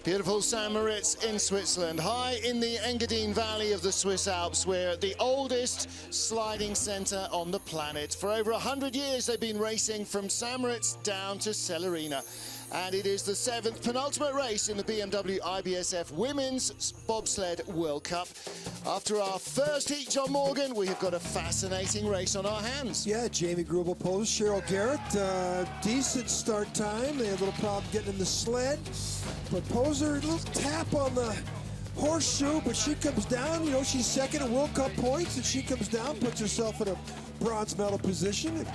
Beautiful St Moritz in Switzerland, high in the Engadin Valley of the Swiss Alps. We're at the oldest sliding centre on the planet. For over 100 years, they've been racing from St Moritz down to Celerina. And it is the 7th penultimate race in the BMW IBSF Women's Bobsled World Cup. After our first heat, John Morgan, we have got a fascinating race on our hands. Yeah, Jamie Grubel pose, Cheryl Garrett, decent start time. They had a little problem getting in the sled, but Poser, a little tap on the horseshoe, but she comes down. You know, she's second at World Cup points, and she comes down, puts herself in a bronze medal position.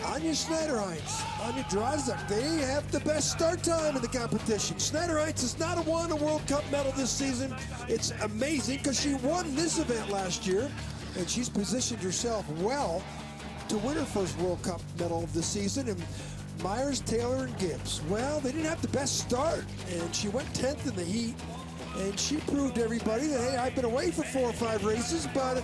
Anja Schneiderheinz, Anja Drozdak, they have the best start time in the competition. Schneiderheinz has not won a World Cup medal this season. It's amazing because she won this event last year, and she's positioned herself well to win her first World Cup medal of the season. And Myers, Taylor, and Gibbs, well, they didn't have the best start, and she went 10th in the heat. And she proved to everybody that, hey, I've been away for 4 or 5 races, but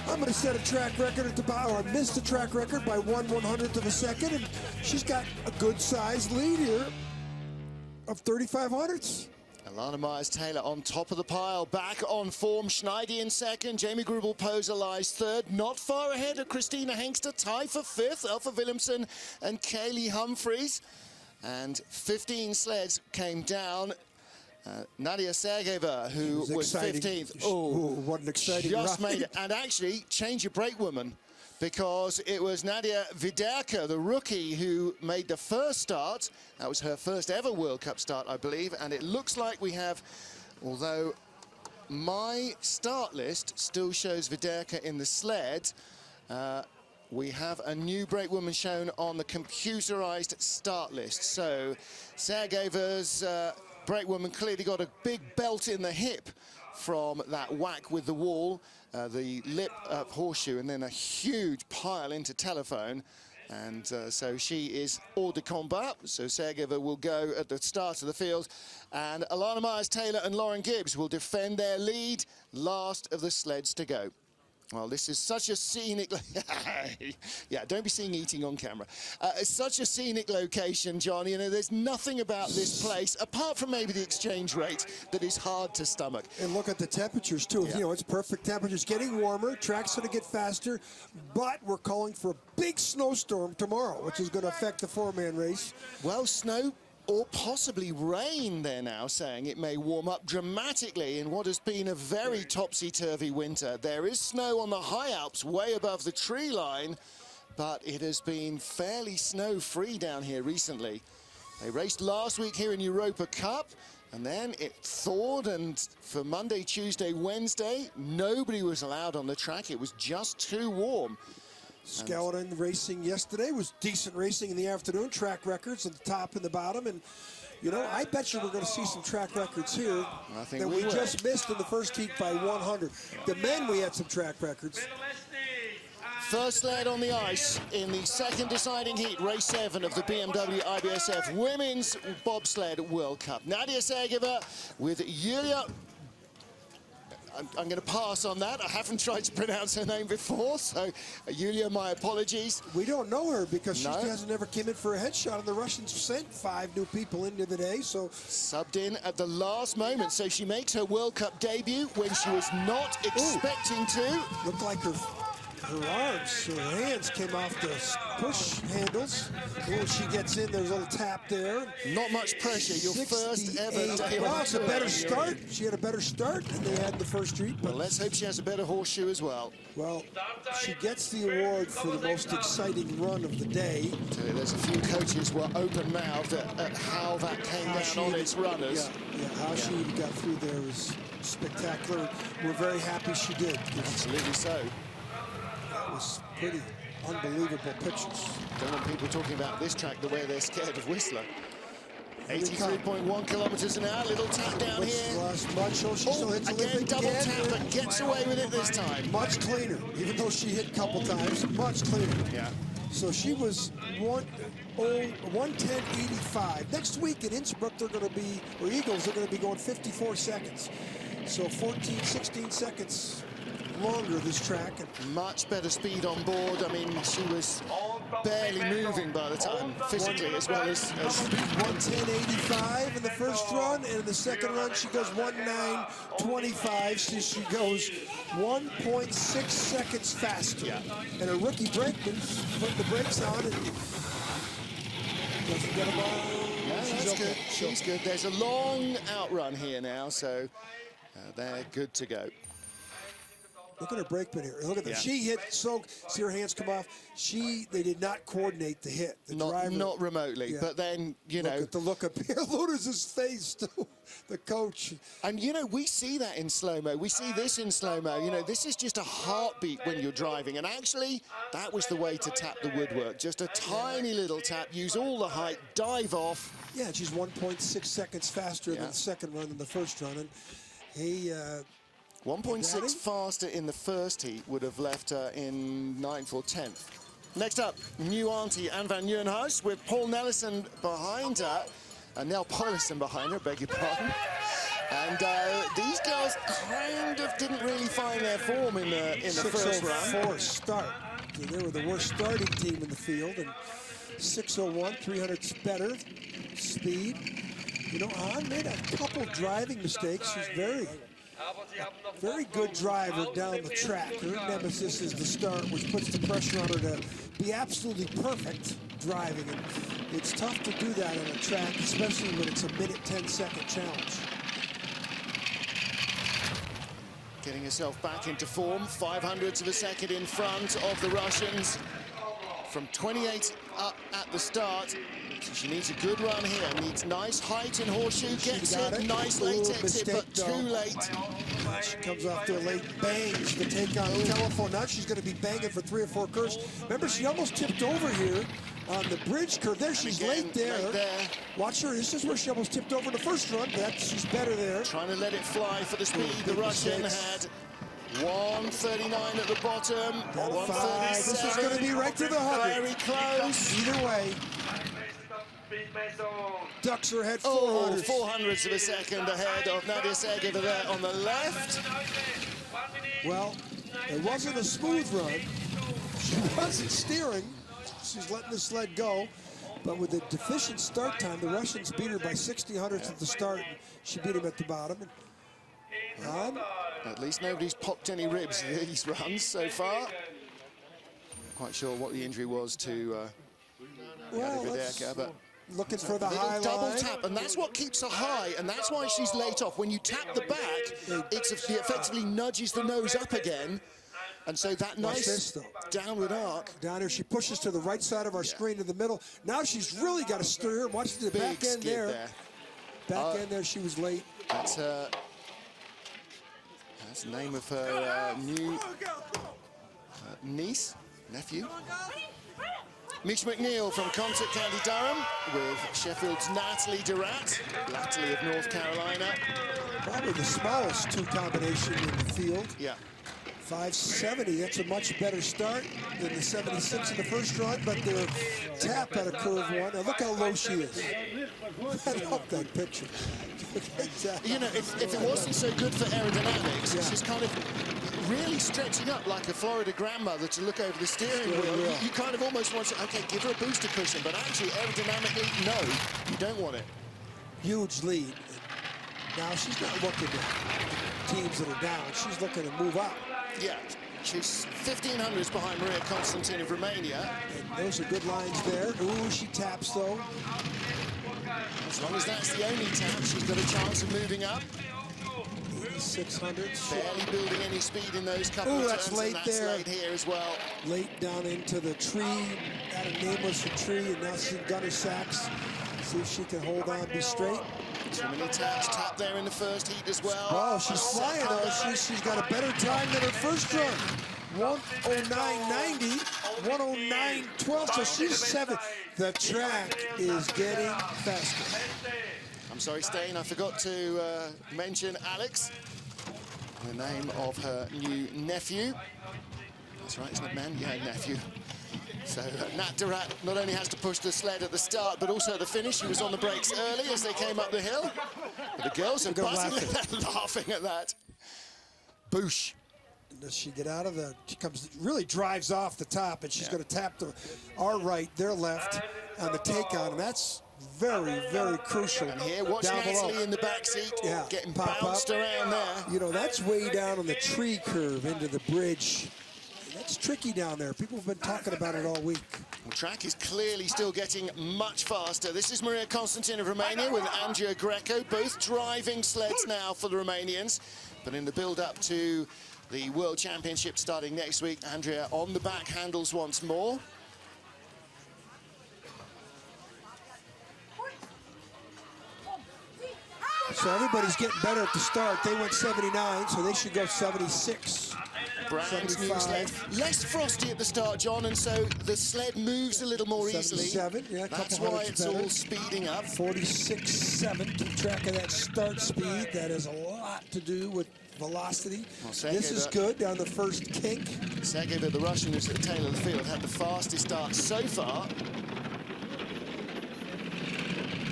I'm going to set a track record at the bottom, or I missed the track record by 1/100th of a second, and she's got a good-sized lead here of 35/100ths. Alana Myers-Taylor on top of the pile, back on form. Schneidi in second, Jamie Grubel-Poser lies third, not far ahead of Christina Hengster, tie for 5th, Elfa Willemsen and Kaylee Humphries. And 15 sleds came down. Nadia Sergeva, who was 15th. Oh, what an exciting just ride. made it. And actually, change your brake woman, because it was Nadia Widerka, the rookie, who made the first start. That was her first ever World Cup start, I believe. And it looks like we have, although my start list still shows Widerka in the sled, we have a new brake woman shown on the computerized start list. So Sergeva's brake woman clearly got a big belt in the hip from that whack with the wall, the lip horseshoe, and then a huge pile into telephone. And so she is hors de combat. So Sergeva will go at the start of the field. And Alana Myers-Taylor and Lauren Gibbs will defend their lead, last of the sleds to go. Well, this is such a scenic... yeah, don't be seen eating on camera. It's such a scenic location, John. You know, there's nothing about this place, apart from maybe the exchange rate, that is hard to stomach. And look at the temperatures, too. Yeah. You know, it's perfect temperatures. Getting warmer, track's going to get faster, but we're calling for a big snowstorm tomorrow, which is going to affect the 4-man race. Well, snow or possibly rain, they're now saying. It may warm up dramatically in what has been a very topsy-turvy winter. There is snow on the high Alps, way above the tree line, but it has been fairly snow-free down here recently. They raced last week here in Europa Cup, and then it thawed, and for Monday, Tuesday, Wednesday, nobody was allowed on the track. It was just too warm. Skeleton racing yesterday was decent racing in the afternoon, track records at the top and the bottom, and you know, I bet you we're going to see some track records here that we just missed in the first heat by 100. The men, we had some track records. First sled on the ice in the second deciding heat, race 7 of the BMW IBSF Women's Bobsled World Cup. Nadia Sergeva with Yulia. I'm going to pass on that. I haven't tried to pronounce her name before, so Yulia, my apologies. We don't know her because she hasn't ever came in for a headshot, and the Russians sent 5 new people into the day, so... Subbed in at the last moment, so she makes her World Cup debut when she was not expecting to. Looked like her arms, her hands came off the push handles. When she gets in, there's a little tap there. Not much pressure, your first ever day. Well, it's a better start. She had a better start than they had in the first heat. Well, let's hope she has a better horseshoe as well. Well, she gets the award for the most exciting run of the day. There's a few coaches who are open-mouthed at how that came down on its runners. How she even got through there was spectacular. We're very happy she did. Absolutely so. That was pretty unbelievable pictures. Don't want people talking about this track the way they're scared of Whistler. 83.1 kilometers an hour, little tap down here. She still hits again, double tap, but gets away with it this time. Much cleaner, even though she hit a couple times, much cleaner. Yeah. So she was 1:10.85. Next week in Innsbruck, they're going to be, or Eagles, they're going to be going 54 seconds. So 14, 16 seconds longer, this track. And much better speed on board. I mean, she was barely moving by the time, physically as well as 1:10.85 in the first run, and in the second run she goes 1:09.25, so she goes 1.6 seconds faster. Yeah. And a rookie brakeman putting the brakes on and doesn't get them all. Yeah, that's good. She's good. There's a long outrun here now, so they're good to go. Look at her brakeman here. Look at that. Yeah. She hit, so see her hands come off. They did not coordinate the hit. The driver, not remotely, yeah. But then, you know. Look at the look up here. Luders' face, too, the coach. And, you know, we see that in slow-mo. We see this in slow-mo. You know, this is just a heartbeat when you're driving. And actually, that was the way to tap the woodwork. Just a tiny little tap, use all the height, dive off. Yeah, and she's 1.6 seconds faster than the second run than the first run. And hey, 1.6 faster in the first heat would have left her in 9th or 10th. Next up, new auntie Anne van Nieuwenhuis with Paul Nellison behind her, and Nell Poilison behind her, beg your pardon. And these girls kind of didn't really find their form in the first run. 6:04 start. They were the worst starting team in the field, and 6:01, 300's better speed. You know, Anne made a couple driving mistakes. She's very good driver down the track. Her nemesis is the start, which puts the pressure on her to be absolutely perfect driving. And it's tough to do that on a track, especially when it's a minute 10-second challenge. Getting herself back into form, 0.05 of a second in front of the Russians. From 28 up at the start. So she needs a good run here. Needs nice height in horseshoe. Gets it. Nice late exit, but too late. She comes off to a late bang to take on the telephone. Now she's going to be banging for 3 or 4 curves. Remember, she almost tipped over here on the bridge curve. There, she's late there. Watch her. This is where she almost tipped over in the first run, but she's better there. Trying to let it fly for the speed. The Russian had 1:39 at the bottom. 1:37. This is going to be right to the 100. Very close. Either way. Ducks her head 400. Oh, 0.04 of a second ahead of Nadia Sergeeva there on the left. Well, it wasn't a smooth run. She wasn't steering. She's letting the sled go. But with the deficient start time, the Russians beat her by 0.60 at the start. She beat him at the bottom. At least nobody's popped any ribs in these runs so far. Quite sure what the injury was to Videka, but looking for the high double line. tap, and that's what keeps her high, and that's why she's late off. When you tap the back, it effectively nudges the nose up again, and so that nice downward arc. Down here, she pushes to the right side of our screen to the middle. Now she's really got to steer. Watch the back end there. Back end there, she was late. That's her. That's the name of her new nephew. Mish McNeil from Concert County Durham with Sheffield's Natalie Durant, latterly of North Carolina. Probably the smallest 2 combination in the field. Yeah. 570, that's a much better start than the 76 in the first run, but they're tapped at a curve 1. Now look how low she is. I love that picture. You know, if it wasn't so good for aerodynamics, she's kind of really stretching up like a Florida grandmother to look over the steering wheel. You kind of almost want to, okay, give her a booster cushion, but actually aerodynamically, no, you don't want it. Huge lead. Now she's not looking at teams that are down. She's looking to move up. Yeah, she's 1,500s behind Maria Constantin of Romania. And those are good lines there. Ooh, she taps though. As long as that's the only tap, she's got a chance of moving up. 600s. Barely building any speed in those couple of that's turns, late and that's there. late here as well. Late down into the tree, at a nameless tree, and now she's got her sacks. See if she can hold on, be straight. Too many taps, tap there in the first heat as well. Oh, she's flying though. She's got a better time than her first run. 1:09.90, 1:09.12, so she's 7. The track is getting faster. I'm sorry, Stain, I forgot to mention Alex, the name of her new nephew. That's right, isn't it, man? Yeah, nephew. So Nat Durant not only has to push the sled at the start, but also at the finish. She was on the brakes early as they came up the hill. But the girls are buzzing laughing at that. Boosh. Does she get out of the, she comes, really drives off the top, and she's going to tap our right, their left on the take-on, and that's very, very crucial. And here, watch Natalie in the back seat, getting bounced around there. You know, that's way down on the tree curve into the bridge. That's tricky down there. People have been talking about it all week. The track is clearly still getting much faster. This is Maria Constantin of Romania with Andrea Greco, both driving sleds now for the Romanians. But in the build-up to the World Championship starting next week, Andrea on the back handles once more. So everybody's getting better at the start. They went 79, so they should go 76. Brand new sled. Less frosty at the start, John, and so the sled moves a little more easily. 77, yeah, that's why it's all speeding up. 46.7, keep track of that start speed. That has a lot to do with velocity. Well, this is good down the first kink. Sergei, the Russian who's at the tail of the field, had the fastest start so far.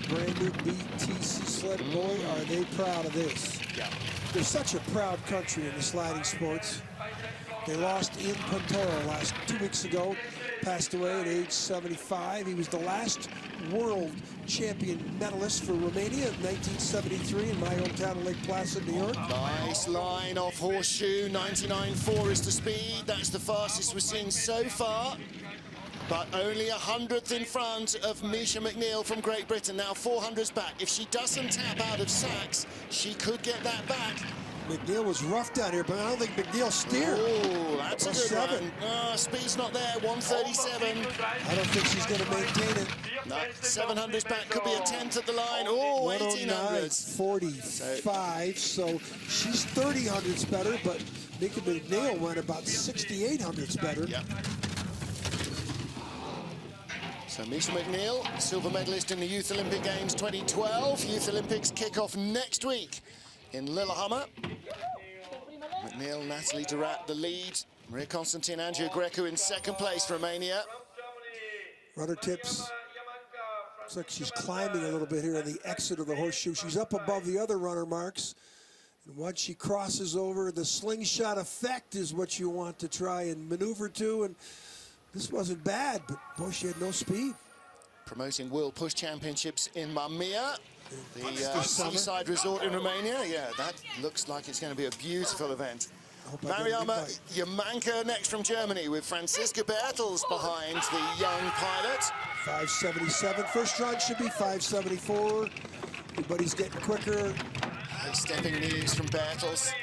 Brand new BTC sled. Boy, are they proud of this. Yeah. They're such a proud country in the sliding sports. They lost Ian Pantoro 2 weeks ago, passed away at age 75. He was the last world champion medalist for Romania in 1973 in my hometown of Lake Placid, New York. Nice line off horseshoe, 99.4 is the speed. That's the fastest we've seen so far. But only 100th in front of Misha McNeil from Great Britain. Now 400's back. If she doesn't tap out of sacks, she could get that back. McNeil was rough down here, but I don't think McNeil steered. Oh, that's a good one. Speed's not there, 137. I don't think she's going to maintain it. No, 700's back, could be a 10th at the line. Oh, 1800s. 45, so she's 30 hundredths better, but Mika McNeil went about 68 hundredths better. Yeah. So Misha McNeil, silver medalist in the Youth Olympic Games 2012. Youth Olympics kick off next week in Lillehammer. McNeil, Natalie Durat, the lead. Maria Constantin, Andrea Greco in second place for Romania. Rudder tips. Looks like she's climbing a little bit here on the exit of the horseshoe. She's up above the other runner marks. And once she crosses over, the slingshot effect is what you want to try and maneuver to. And this wasn't bad, but boy, she had no speed. Promoting World Push Championships in Murmia, the seaside resort in Romania. Yeah, that looks like it's going to be a beautiful event. Mariama Yamanka next from Germany with Franziska Bertels behind the young pilot. 577. First run should be 574. Everybody's getting quicker. High stepping knees from Bertels.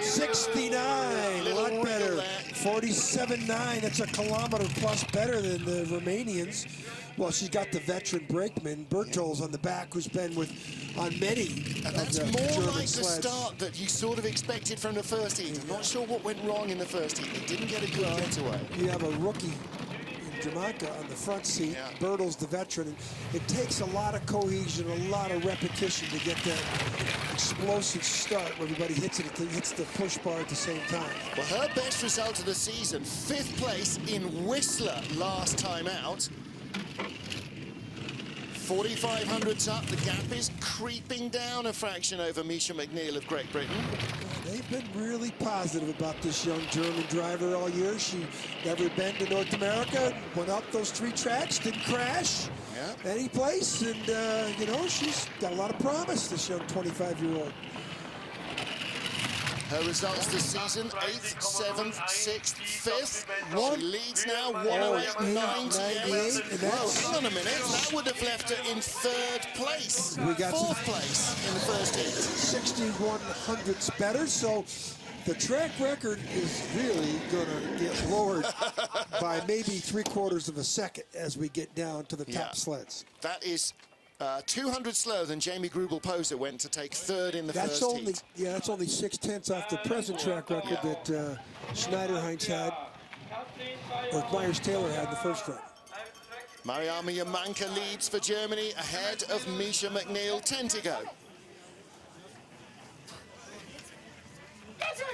69, a lot better. 47.9, that's a kilometer plus better than the Romanians. Well, she's got the veteran brakeman, Bertels, on the back, who's been on many and that's of the more German like sleds. The start that you sort of expected from the first heat. I'm not sure what went wrong in the first heat. They didn't get a good getaway. You have a rookie in Jamaica on the front seat, Bertels, the veteran. And it takes a lot of cohesion, a lot of repetition to get that explosive start where everybody hits the push bar at the same time. Well, her best result of the season, 5th place in Whistler last time out. 4,500's up, the gap is creeping down a fraction over Misha McNeil of Great Britain. They've been really positive about this young German driver all year. She never been to North America, went up those 3 tracks, didn't crash any place, and you know, she's got a lot of promise, this young 25-year-old. Her results this season, 8th, 7th, 6th, 5th. She leads now 108.98. Whoa, hang on a minute. That would have left her in 3rd place. We got 4th place in the first heat. 61 hundredths better, so the track record is really going to get lowered by maybe 3/4 of a second as we get down to the top sleds. That is 200 slower than Jamie Grubel-Poser went to take 3rd in the first heat. Yeah, that's only 6/10 off the present track record that Schneider-Heinz had, or Myers-Taylor had in the first run. Mariama Yamanka leads for Germany ahead of Misha McNeil. 10 to go.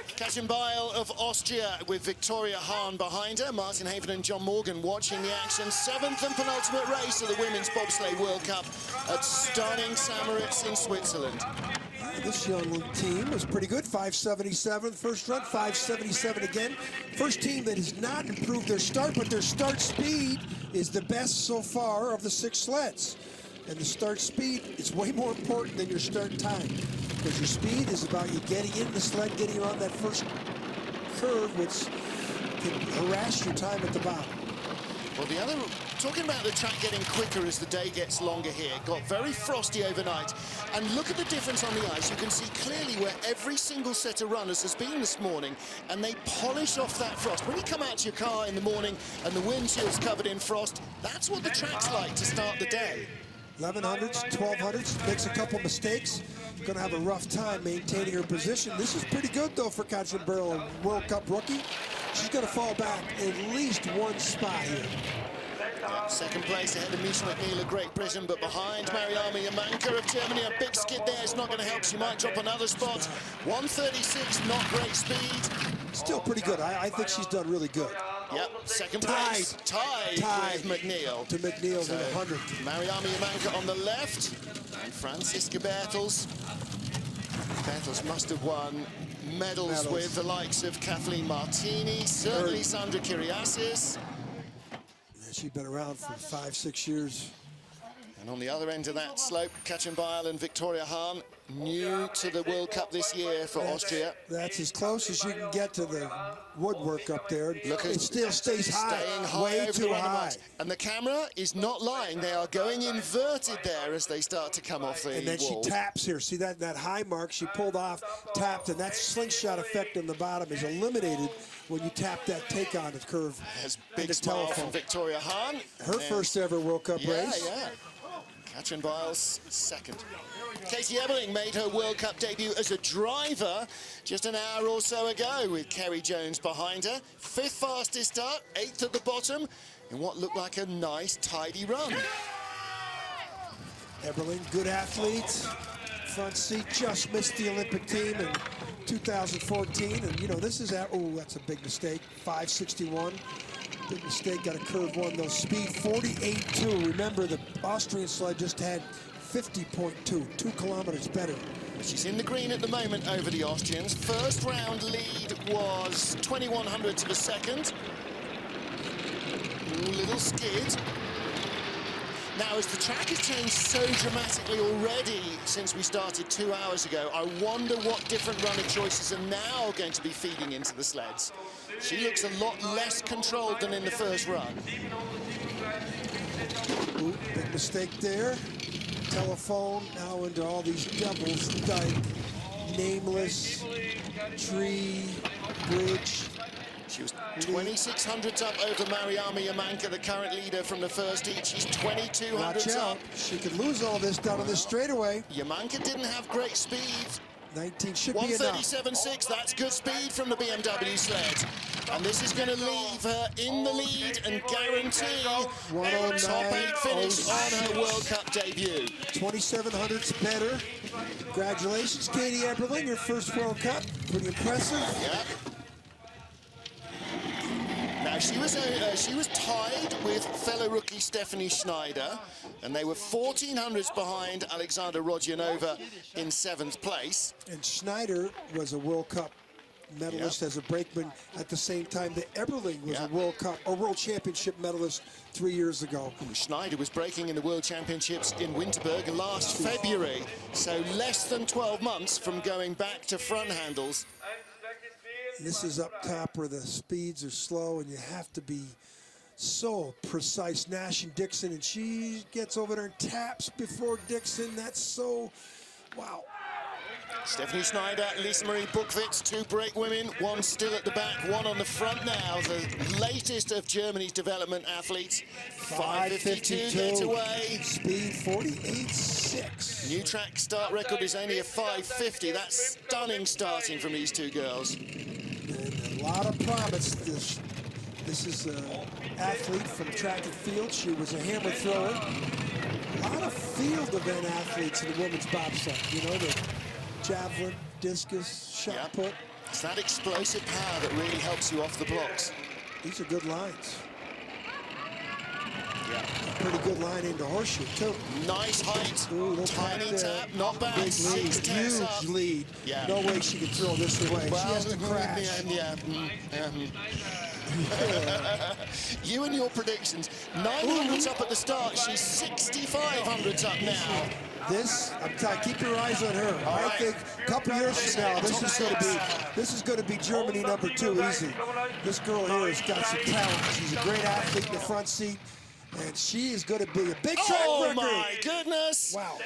Katrin Beil of Austria with Victoria Hahn behind her. Martin Haven and John Morgan watching the action. 7th and penultimate race of the Women's Bobsleigh World Cup at stunning St Moritz in Switzerland. This young team was pretty good. 577 first run, 577 again. First team that has not improved their start, but their start speed is the best so far of the 6 sleds. And the start speed is way more important than your start time, because your speed is about you getting in the sled, getting around that first curve, which can harass your time at the bottom. Well, talking about the track getting quicker as the day gets longer here. It got very frosty overnight. And look at the difference on the ice. You can see clearly where every single set of runners has been this morning, and they polish off that frost. When you come out to your car in the morning and the windshield's covered in frost, that's what the track's like to start the day. 1100s, 1200s, makes a couple mistakes. Going to have a rough time maintaining her position. This is pretty good, though, for Katrin Beil, a World Cup rookie. She's going to fall back at least 1 spot here. Second place ahead of Misha McNeil of Great Britain, but behind Mariama Yamanka of Germany. A big skid there. It's not going to help. She might drop another spot. 136, not great speed. Still pretty good. I think she's done really good. Yep, second place, tied with McNeil. To McNeil's in 100. Mariama Yamanka on the left, and Franziska Bertels. Bertels must have won medals with the likes of Kathleen Martini, certainly Sandra Kyriasis. Yeah, she's been around for 5-6 years. And on the other end of that slope, Katrin Beil and Victoria Hahn, new to the World Cup this year for Austria. That's as close as you can get to the woodwork up there. Look, it still stays high, staying high way over too the high. And the camera is not lying. They are going inverted there as they start to come off the wall. And then she taps here. See that high mark she pulled off, tapped, and that slingshot effect on the bottom is eliminated when you tap that take-on curve. Has big smile from Victoria Hahn. Her first ever World Cup race. Yeah. Katrin Beil's second. Katie Eberling made her World Cup debut as a driver just an hour or so ago, with Kerry Jones behind her. 5th fastest start, 8th at the bottom, in what looked like a nice, tidy run. Eberling, good athlete. Front seat, just missed the Olympic team in 2014. And, you know, this is that's a big mistake. 561. Big mistake, got a curve one, though. Speed 48.2. Remember, the Austrian sled just had 50.2, 2 kilometers better. She's in the green at the moment over the Austrians. First round lead was 2100ths of a second. Little skid. Now, as the track has changed so dramatically already since we started 2 hours ago, I wonder what different runner choices are now going to be feeding into the sleds. She looks a lot less controlled than in the first run. Ooh, big mistake there. Telephone now into all these devils, like nameless, tree, bridge. She was 2600ths up over Mariama Yamanka, the current leader from the first heat. She's 2200ths up. She could lose all this down on this straightaway. Yamanka didn't have great speed. 19 should be enough. 137.6, that's good speed from the BMW sled. And this is going to leave her in the lead and guarantee a top 8 finish on her World Cup debut. 2700's better. Congratulations, Katie Eberling, your first World Cup. Pretty impressive. Yeah. Now, she was tied with fellow rookie Stephanie Schneider, and they were 1400ths behind Alexandra Rodionova in 7th place. And Schneider was a World Cup medalist as a brakeman at the same time that Eberling was a World Cup or World Championship medalist 3 years ago. Schneider was breaking in the World Championships in Winterberg last February, so less than 12 months from going back to front handles. This is up top where the speeds are slow and you have to be so precise. Nash and Dixon, and she gets over there and taps before Dixon. That's so, wow. Stephanie Schneider, Lisa Marie Buchwitz, 2 brake women, 1 still at the back, 1 on the front now. The latest of Germany's development athletes. 5:52 gets away. Speed 48.6. New track start record is only a 5:50. That's stunning starting from these 2 girls. And a lot of promise. This is an athlete from track and field. She was a hammer thrower. A lot of field event athletes in the women's bobsled. You know, the javelin, discus, shot put. It's that explosive power that really helps you off the blocks. These are good lines. Yeah. Pretty good line into horseshoe, too. Nice height. Ooh, tiny tap, not bad. Big lead, huge lead. Yeah. No way she can throw this away. Well, she has to crash. You and your predictions. 900s up at the start. She's 6,500s up now. This, I'm telling you, keep your eyes on her. I think a couple years from now, this is going to be Germany #2 easy. This girl here has got some talent. She's a great athlete in the front seat, and she is going to be a big track record. Oh my goodness! Wow.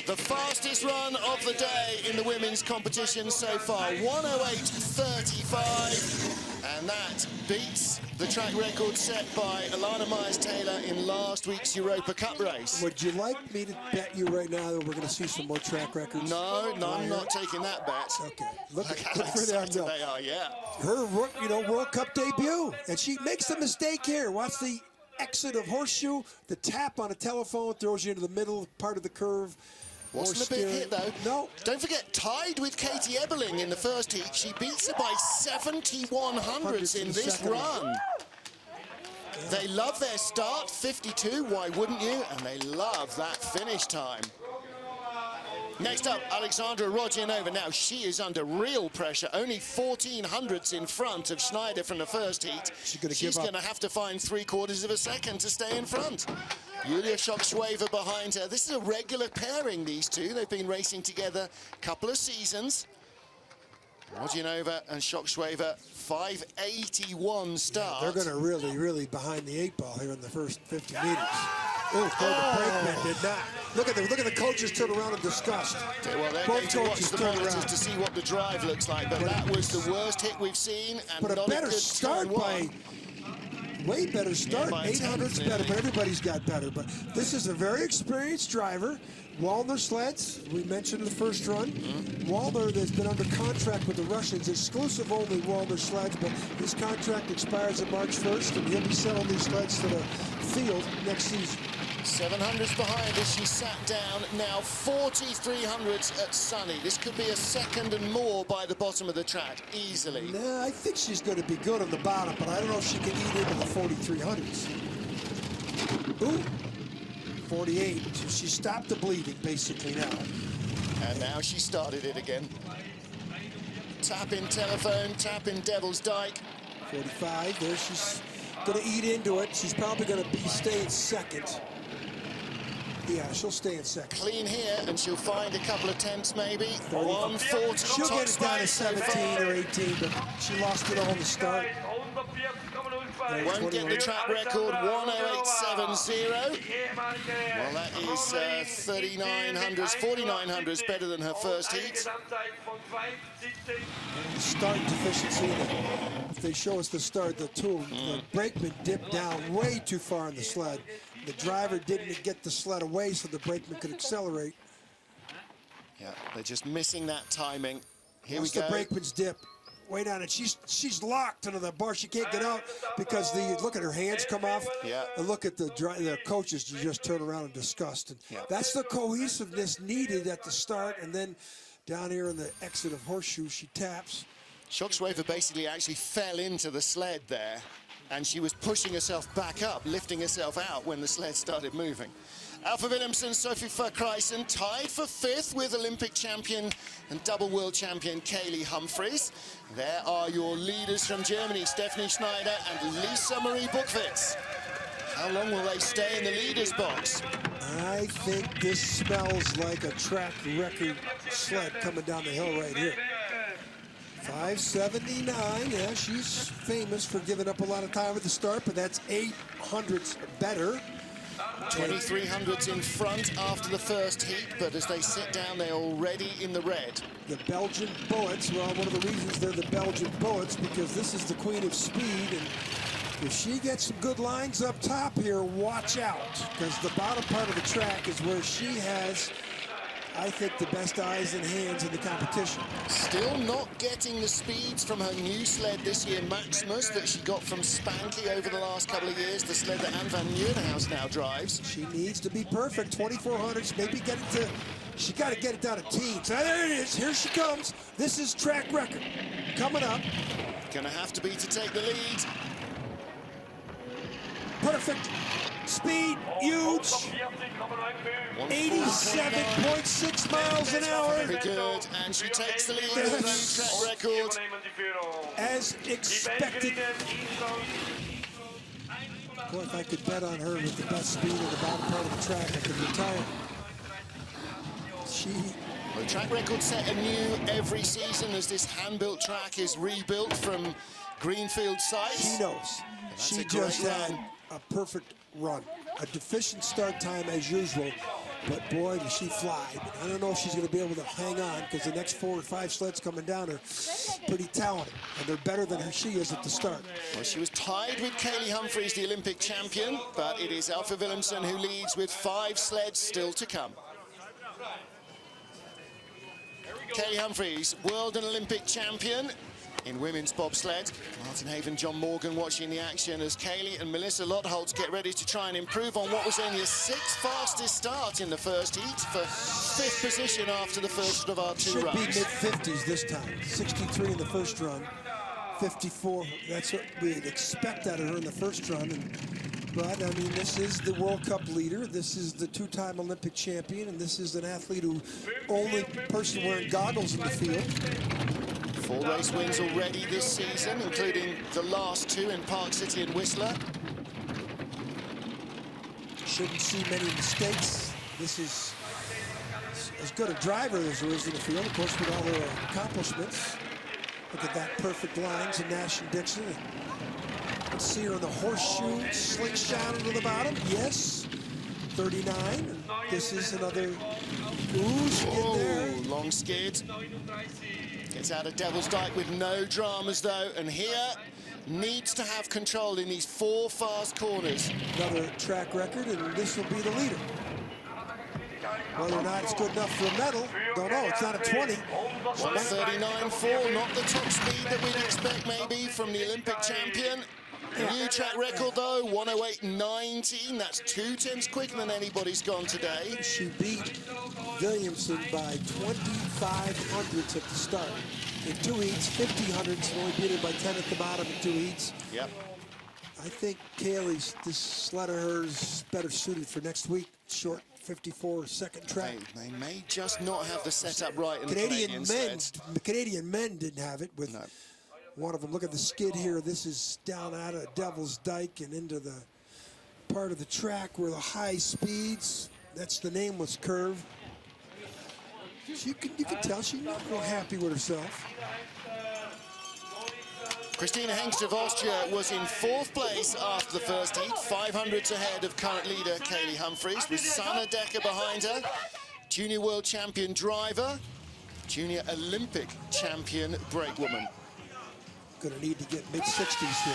The fastest run of the day in the women's competition so far, 1:08.35, and that beats the track record set by Alana Myers-Taylor in last week's Europa Cup race. Would you like me to bet you right now that we're going to see some more track records? No, I'm not taking that bet. Okay, look Look at how for them. excited they are, yeah. Her, World Cup debut, and she makes a mistake here. Watch the exit of horseshoe, the tap on a telephone throws you into the middle part of the curve. Wasn't a big hit, though. No. Don't forget, tied with Katie Eberling in the first heat. She beats her by 7,100s in this run. They love their start, 52, why wouldn't you? And they love that finish time. Next up, Alexandra Rodionova. Now, she is under real pressure, only 1,400s in front of Schneider from the first heat. She's going to have to find 3/4 of a second to stay in front. Julia Schockschwaever behind her. This is a regular pairing, these two. They've been racing together a couple of seasons. Rodionova and Schockschwaever, 5:81 start. Yeah, they're going to really behind the 8 ball here in the first 50 meters. Oh, the brakeman did not. Look at the coaches turn around in disgust. Well, they're going to watch the monitors to see what the drive looks like, but that was the worst hit we've seen, and but not a better good start by. Way better start. 800's better, but everybody's got better. But this is a very experienced driver. Wallner sleds, we mentioned in the first run. Wallner has been under contract with the Russians, exclusive only Wallner sleds, but his contract expires on March 1st, and he'll be selling these sleds to the field next season. 700s behind as she sat down, now 4,300s at Sunny. This could be a second and more by the bottom of the track, easily. Nah, I think she's going to be good on the bottom, but I don't know if she can eat into the 4,300s. Ooh, 48. So she stopped the bleeding, basically, now. And now she started it again. Tap in telephone, tap in Devil's Dyke. 45, there she's going to eat into it. She's probably going to stay in second. Yeah, she'll stay in second. Clean here, and she'll find a couple of tenths, maybe. 140. She'll get it down to 17 or 18, but she lost it all in the start. Won't get the track record, 1:08.70. Well, that is 3,900s, 4,900s better than her first heat. Start deficiency. If they show us the start, the brakeman dipped down way too far on the sled. The driver didn't get the sled away so the brakeman could accelerate. Yeah, they're just missing that timing. Here Once we go. The brakeman's dip. Way down, and she's locked into the bar. She can't get out because look at her hands come off. Yeah. And look at the coaches just turn around in disgust. And that's the cohesiveness needed at the start, and then down here in the exit of horseshoe, she taps. Schockschwaever basically actually fell into the sled there, and she was pushing herself back up, lifting herself out when the sled started moving. Alpha Williamson, Sophie Verkreisen tied for 5th with Olympic champion and double world champion Kaylee Humphries. There are your leaders from Germany, Stephanie Schneider and Lisa Marie Buchwitz. How long will they stay in the leaders box? I think this smells like a track record sled coming down the hill right here. 5:79, yeah, she's famous for giving up a lot of time at the start, but that's 800s better. 2,300s in front after the first heat, but as they sit down, they're already in the red. The Belgian Bullets, well, one of the reasons they're the Belgian Bullets, because this is the queen of speed, and if she gets some good lines up top here, watch out, because the bottom part of the track is where she has, I think, the best eyes and hands in the competition. Still not getting the speeds from her new sled this year, Maximus, that she got from Spanky over the last couple of years, the sled that Anne van Nieuwenhuis now drives. She needs to be perfect, 2,400s, maybe get it to She got to get it down to teens. There it is. Here she comes. This is track record coming up. Gonna have to be to take the lead. Perfect speed, huge. 87.6 miles an hour. Very good, and she takes the lead with a new track record. As expected. Boy, if I could bet on her with the best speed in the bottom part of the track, I could retire. Well, the track record set anew every season as this hand-built track is rebuilt from greenfield sites. She knows. She just had a perfect run. A deficient start time as usual, but boy, does she fly. I don't know if she's going to be able to hang on because the next 4 or 5 sleds coming down are pretty talented, and they're better than she is at the start. Well, she was tied with Kaylee Humphries, the Olympic champion, but it is Alpha Willemsen who leads with 5 sleds still to come. Kaylee Humphries, world and Olympic champion in women's bobsled. Martin Haven, John Morgan watching the action as Kaylee and Melissa Lotholtz get ready to try and improve on what was only a 6th fastest start in the first heat for 5th position after the first of our 2 runs. Should be mid-50s this time. 63 in the first run, 54. That's what we'd expect out of her in the first run. But, I mean, this is the World Cup leader. This is the 2-time Olympic champion, and this is an athlete who only person wearing goggles in the field. 4 race wins already this season, including the last 2 in Park City and Whistler. Shouldn't see many mistakes. This is as good a driver as there is in the field, of course, with all her accomplishments. Look at that perfect lines in Nash and Dixon. Let's see her in the horseshoe, slingshot into the bottom. Yes, 39. This is another ooze in there. Long skid. Gets out of Devil's Dyke with no dramas though, and here needs to have control in these 4 fast corners. Another track record, and this will be the leader. Whether or not it's good enough for a medal, don't know. It's not a 20. 139.4, not the top speed that we'd expect maybe from the Olympic champion. New track record though, 108.19. That's 2 tenths quicker than anybody's gone today. She beat Williamson by 25 hundredths at the start. In 2 heats, 50 hundredths, only beat her by 10 at the bottom in 2 heats. Yep. I think Kaylee's, this sled of hers, better suited for next week. Short 54-second track. They may just not have the setup right in Canadian the men. The Canadian men didn't have it with one of them. Look at the skid here. This is down out of Devil's Dyke and into the part of the track where the high speeds. That's the nameless curve. You can tell she's not real happy with herself. Christina Hengst of Austria was in 4th place after the first heat, 500ths ahead of current leader Kaylee Humphries, with Sanna Decker behind her, junior world champion driver, junior Olympic champion brakewoman. Gonna need to get mid-60s here.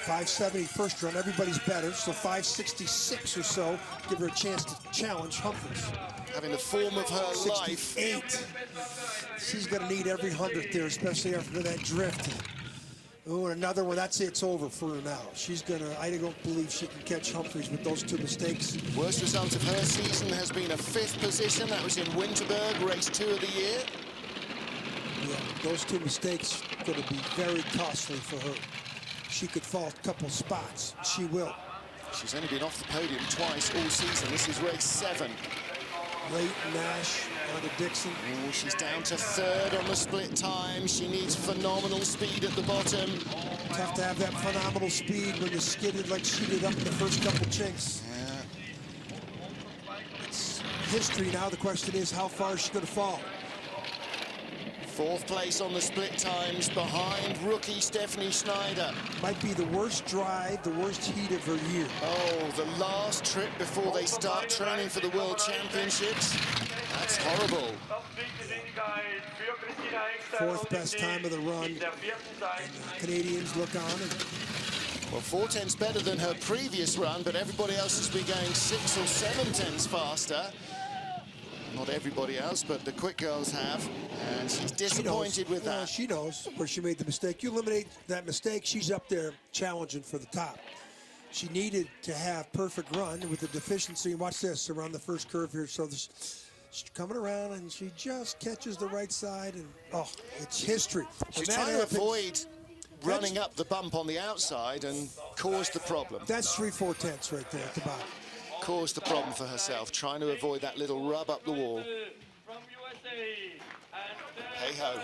570 first run, everybody's better, so 566 or so, give her a chance to challenge Humphries. Having the form of her 68. life. She's gonna need every 100th there, especially after that drift. Oh, and another one, that's it, it's over for her now. She's gonna, I don't believe she can catch Humphries with those 2 mistakes. Worst result of her season has been a 5th position. That was in Winterberg, race 2 of the year. Yeah, those 2 mistakes gonna be very costly for her. She could fall a couple spots. She will. She's only been off the podium twice all season. This is race 7. Late Nash onto Dixon. Oh, she's down to 3rd on the split time. She needs phenomenal speed at the bottom. Tough to have that phenomenal speed when you skidded like she did up in the first couple chinks. Yeah. It's history now. The question is, how far is she going to fall? 4th place on the split times behind rookie Stephanie Schneider. Might be the worst drive, the worst heat of her year. Oh, the last trip before they start training for the World Championships. That's horrible. 4th best time of the run. And the Canadians look on. Well, 4 tenths better than her previous run, but everybody else has been going 6 or 7 tenths faster. Not everybody else, but the quick girls have. And she's disappointed with that. She knows where she made the mistake. You eliminate that mistake, she's up there challenging for the top. She needed to have perfect run with the deficiency. Watch this around the first curve here. So she's coming around and she just catches the right side, and oh, it's history. She's trying to avoid running up the bump on the outside and cause the problem. That's 3/4 right there at the bottom. Caused the problem for herself, trying to avoid that little rub up the wall. Hey ho.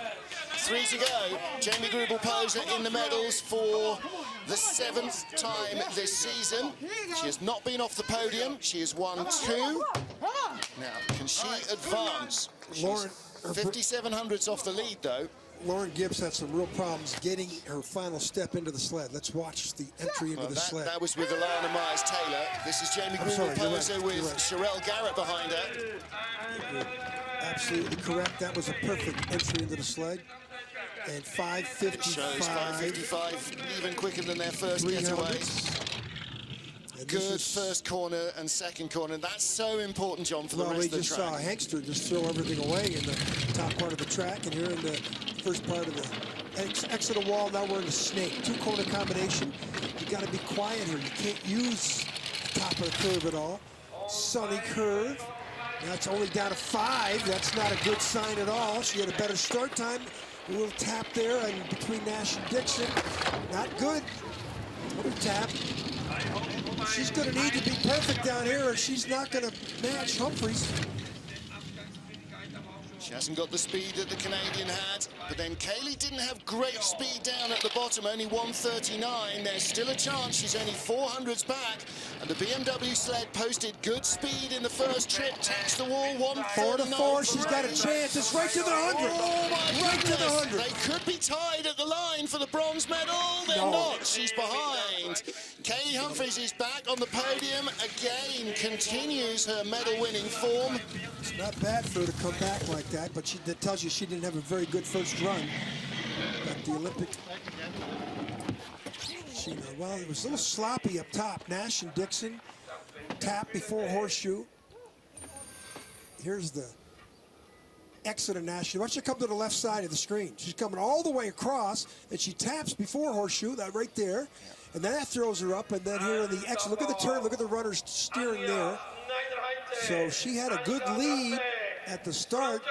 3 to go. Jamie Grubel-Poser in the medals for the 7th time this season. She has not been off the podium. She has won 2. Now, can she advance? Lauren, 5,700s off the lead, though. Lauren Gibbs had some real problems getting her final step into the sled. Let's watch the entry into the sled. That was with Alana Myers-Taylor. This is Jamie Grubel-Poser with Sherelle Garrett behind her. You're absolutely correct. That was a perfect entry into the sled. And 5:55. Shows 5:55, even quicker than their first getaway. Good first corner and second corner. That's so important, John, for the rest of the track. We just saw Hankster just throw everything away in the top part of the track, and here in the first part of the exit of the wall, now we're in the snake. 2-corner combination. You got to be quiet here. You can't use the top of the curve at all. Sunny curve. Now it's only down to 5. That's not a good sign at all. She had a better start time. A little tap there, and between Nash and Dixon. Not good. Little tap. She's going to need to be perfect down here, or she's not going to match Humphries. She hasn't got the speed that the Canadian had, but then Kaylee didn't have great speed down at the bottom, only 139. There's still a chance. She's only 400s back, and the BMW sled posted good speed in the first trip, taxed the wall, 149. 4 to 4, she's got a chance. It's right to the 100. Oh my right goodness. to the 100. They could be tied at the line for the bronze medal. They're not. She's behind. Kaylee Humphries is back on the podium again, continues her medal-winning form. It's not bad for her to come back like that, but that tells you she didn't have a very good first run at the Olympic. Well, it was a little sloppy up top. Nash and Dixon tap before horseshoe. Here's the exit of Nash. Watch her come to the left side of the screen. She's coming all the way across, and she taps before horseshoe, that right there. And then that throws her up, and then here in the exit, look at the turn, look at the runners steering there. So she had a good lead at the start,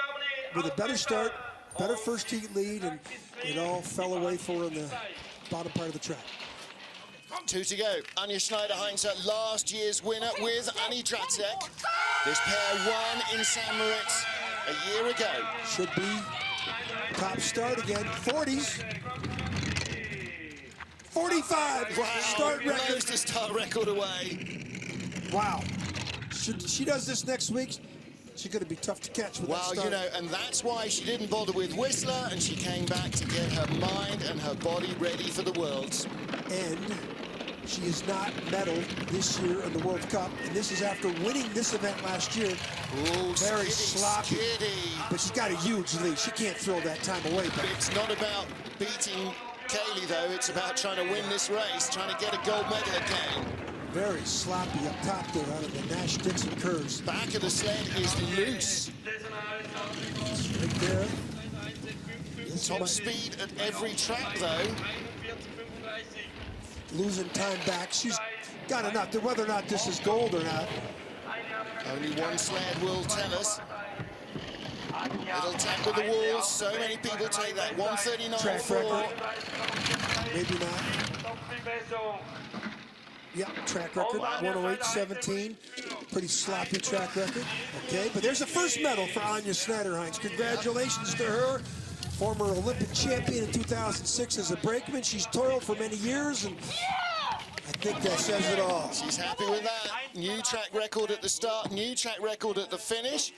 with a better start, better first heat lead, and it all fell away for her in the bottom part of the track. 2 to go. Anja Schneiderheinze, last year's winner with Annie Dratzek. This pair won in St Moritz a year ago. Should be top start again. 40s. 45. Wow, start record. blows the start record away. Wow. She does this next week, she's going to be tough to catch with that start. Well, you know, and that's why she didn't bother with Whistler, and she came back to get her mind and her body ready for the Worlds. And she is not medaled this year in the World Cup, and this is after winning this event last year. Ooh, very sloppy. Skitty. But she's got a huge lead. She can't throw that time away. But it's not about beating Kaylee, though. It's about trying to win this race, trying to get a gold medal again. Very sloppy up top there out of the Nash-Dixon curves. Back of the sled is loose. Right there. Top speed at every track, though. Losing time back. She's got enough to whether or not this is gold or not. Only one sled will tell us. Little tap with the wall. So many people take that. 139.4. Maybe not. Yep, track record, 108.17. Pretty sloppy track record. Okay, but there's the first medal for Anja Schneiderheinze. Congratulations to her. Former Olympic champion in 2006 as a brakeman. She's toiled for many years, and I think that says it all. She's happy with that. New track record at the start, new track record at the finish.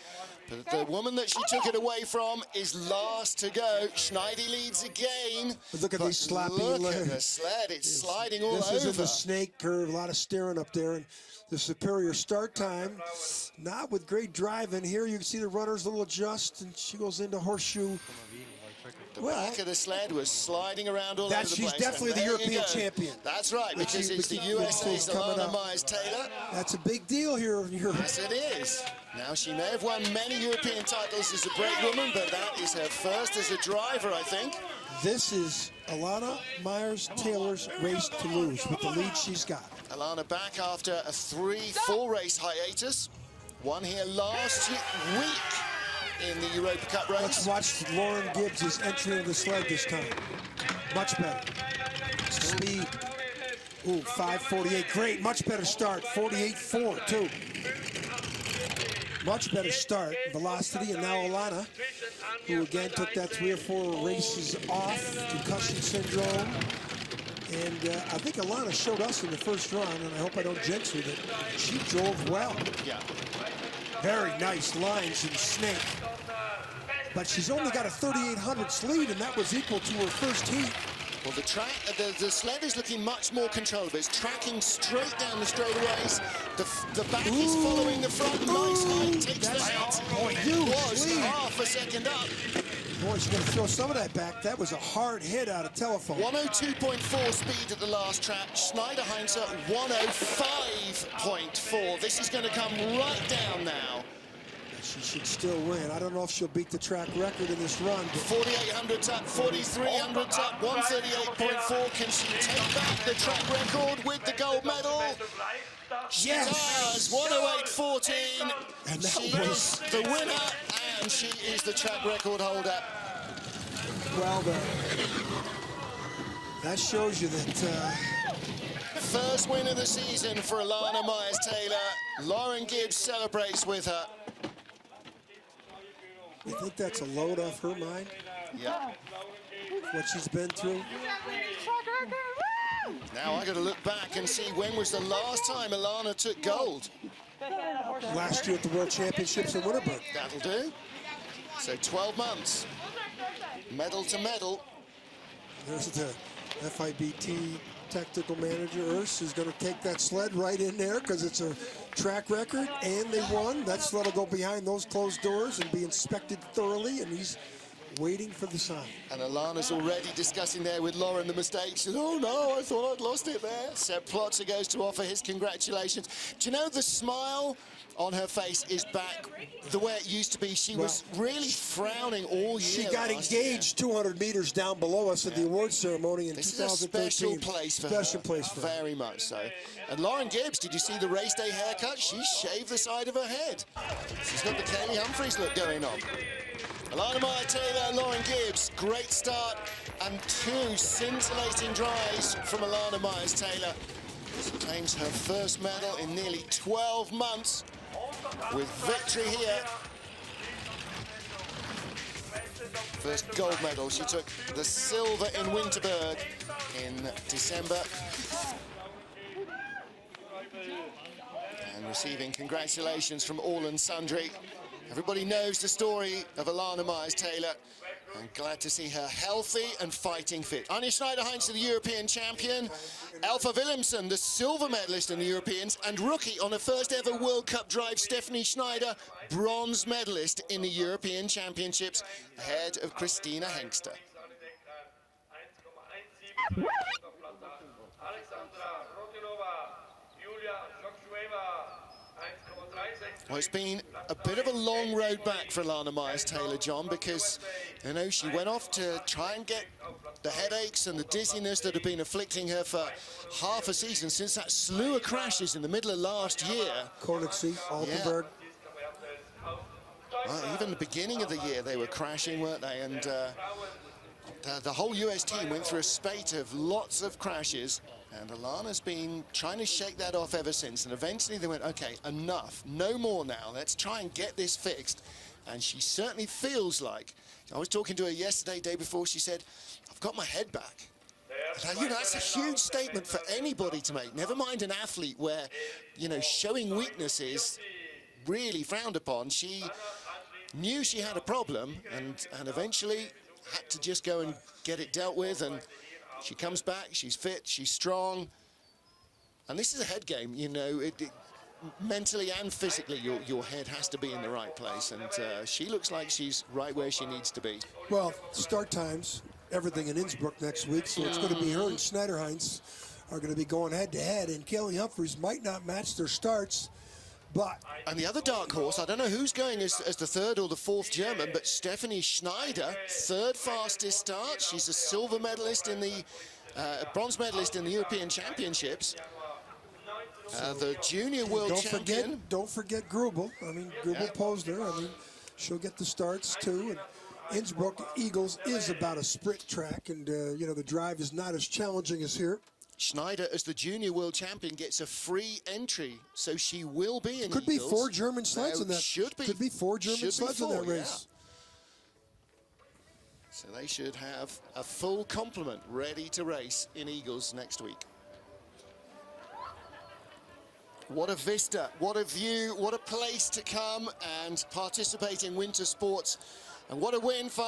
But the woman that she took it away from is last to go. Schneidy leads again. But look at these sloppy. Look at the sled, it's sliding all over. This is in the snake curve, a lot of steering up there. And the superior start time, not with great driving. Here you can see the runners a little adjust, and she goes into horseshoe. The back of the sled was sliding around all over the place. She's definitely the European champion. That's right, because it's the USA's Alana Myers-Taylor. That's a big deal here in Europe. Yes, it is. Now, she may have won many European titles as a brake woman, but that is her first as a driver, I think. This is Alana Myers-Taylor's race to lose with the lead she's got. Alana back after a 3-4 race hiatus. Won here last week in the Europa Cup race. Let's watch Lauren Gibbs' entry into the sled this time. Much better. Speed. Ooh, 5:48. Great. Much better start. 48.4 too. Much better start. Velocity. And now Alana, who again took that 3 or 4 races off. Concussion syndrome. And I think Alana showed us in the first run, and I hope I don't jinx her, that she drove well. Yeah. Very nice lines and snake. But she's only got a 3,800 lead, and that was equal to her first heat. Well, the sled is looking much more controllable. It's tracking straight down the straightaways. The back is following the front. Nice height, takes the hit. Boy, was half a second up. Boy, she's going to throw some of that back. That was a hard hit out of telephone. 102.4 speed at the last track. Schneider-Heinze 105.4. This is going to come right down now. She should still win. I don't know if she'll beat the track record in this run. 4,800's up, 4,300's up, 138.4. Can she take back the track record with the gold medal? She does. 108.14. And she is the winner, and she is the track record holder. Well done. That shows you that. First win of the season for Alana Myers-Taylor. Lauren Gibbs celebrates with her. You think that's a load off her mind? Yeah. What she's been through? Now I got to look back and see when was the last time Alana took gold. Last year at the World Championships in Winterberg. That'll do. So 12 months. Medal to medal. There's the FIBT technical manager, Urs, is going to take that sled right in there because it's a track record and they won. That sled will go behind those closed doors and be inspected thoroughly, and he's waiting for the sign. And Alana's already discussing there with Lauren the mistakes. Oh no, I thought I'd lost it there. Seb Plotzer goes to offer his congratulations. Do you know the smile on her face is back the way it used to be? She was really frowning all year. She got engaged 200 meters down below us at the award ceremony in 2013. This is a special place for her. Special place for her. Very much so. And Lauren Gibbs, did you see the race day haircut? She shaved the side of her head. She's got the Kaylee Humphries look going on. Alana Myers-Taylor and Lauren Gibbs, great start, and 2 scintillating drives from Alana Myers-Taylor. She claims her first medal in nearly 12 months with victory here. First gold medal. She took the silver in Winterberg in December. And receiving congratulations from all and sundry. Everybody knows the story of Alana Myers-Taylor. I'm glad to see her healthy and fighting fit. Anja Schneider-Heinze, the European champion. Elfa Willemsen, the silver medalist in the Europeans. And rookie on her first ever World Cup drive, Stephanie Schneider, bronze medalist in the European Championships, ahead of Christina Hengster. Well, it's been a bit of a long road back for Alana Myers-Taylor, John, because, you know, she went off to try and get the headaches and the dizziness that have been afflicting her for half a season since that slew of crashes in the middle of last year. Koenigsee, Altenburg. Well, even the beginning of the year, they were crashing, weren't they? And the whole US team went through a spate of lots of crashes. And Alana's been trying to shake that off ever since. And eventually they went, okay, enough, no more now. Let's try and get this fixed. And she certainly feels like, I was talking to her yesterday, day before, she said, I've got my head back. And, you know, that's a huge statement for anybody to make, never mind an athlete where, you know, showing weakness is really frowned upon. She knew she had a problem and eventually had to just go and get it dealt with. And she comes back, she's fit, she's strong. And this is a head game, you know, mentally and physically, your head has to be in the right place. And she looks like she's right where she needs to be. Well, start times, everything in Innsbruck next week, so it's going to be her and Schneider-Heinze are going to be going head-to-head, and Kelly Humphries might not match their starts, And the other dark horse, I don't know who's going as the third or the fourth German, but Stefanie Schneider, third fastest start. She's a silver medalist in the, bronze medalist in the European Championships. The junior world champion. Don't forget Grubel. I mean, Grubel posed her. I mean, she'll get the starts too. And Innsbruck Eagles is about a sprint track, and you know, the drive is not as challenging as here. Schneider, as the junior world champion, gets a free entry, so she will be in Could Eagles. Be 4 German sleds in that. Should be. Could be 4 German sleds in that race. Yeah. So they should have a full complement ready to race in Eagles next week. What a vista, what a view, what a place to come and participate in winter sports. And what a win for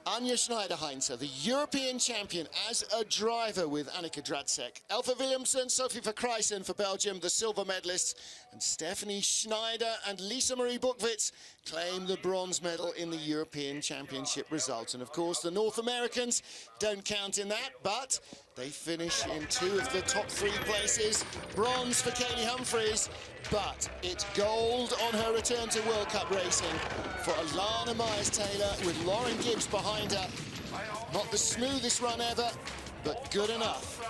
Anja Schneider-Heinze, the European champion as a driver with Anneke Dradzek. Elfa Williamson, Sophie Verkrijsen for Belgium, the silver medalists. And Stefanie Schneider and Lisa Marie Buchwitz claim the bronze medal in the European Championship result. And of course, the North Americans don't count in that, but they finish in 2 of the top 3 places. Bronze for Kaylee Humphries, but it's gold on her return to World Cup racing for Alana Myers-Taylor with Lauren Gibbs behind her. Not the smoothest run ever, but good enough.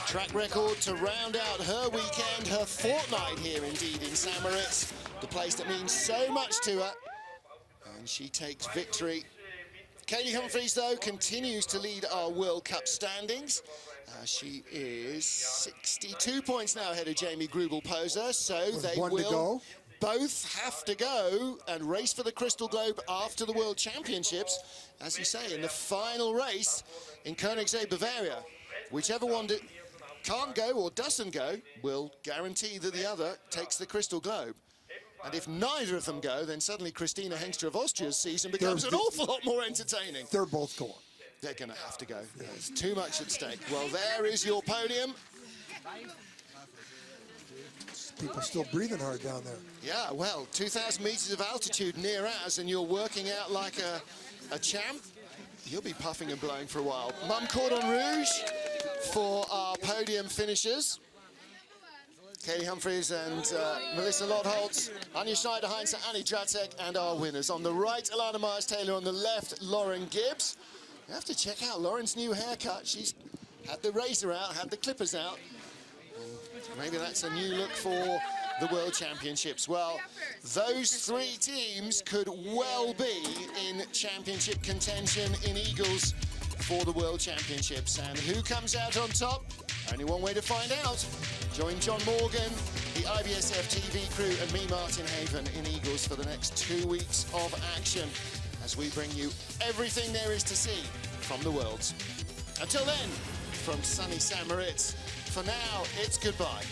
Track record to round out her weekend, her fortnight here indeed in St Moritz, the place that means so much to her. And she takes victory. Kaylee Humphries, though, continues to lead our World Cup standings. She is 62 points now ahead of Jamie Grubel-Poser, so they will both have to go and race for the Crystal Globe after the World Championships, as you say, in the final race in Koenigsegg, Bavaria. Whichever one can't go or doesn't go will guarantee that the other takes the Crystal Globe. And if neither of them go, then suddenly Christina Hengster of Austria's season becomes an awful lot more entertaining. They're both going. They're going to have to go. There's too much at stake. Well, there is your podium. People still breathing hard down there. Yeah, well, 2,000 meters of altitude near us, and you're working out like a champ. You'll be puffing and blowing for a while. Mum Cordon Rouge for our podium finishers. Kaylee Humphries and Melissa Lotholtz, Anja Schneider-Heinze, Annie Dradzek, and our winners. On the right, Alana Myers-Taylor. On the left, Lauren Gibbs. You have to check out Lauren's new haircut. She's had the razor out, had the clippers out. Maybe that's a new look for the World Championships. Well, those 3 teams could well be in championship contention in Eagles for the World Championships. And who comes out on top? Only one way to find out. Join John Morgan, the IBSF TV crew, and me, Martin Haven, in Eagles for the next 2 weeks of action as we bring you everything there is to see from the Worlds. Until then, from sunny St Moritz, for now, it's goodbye.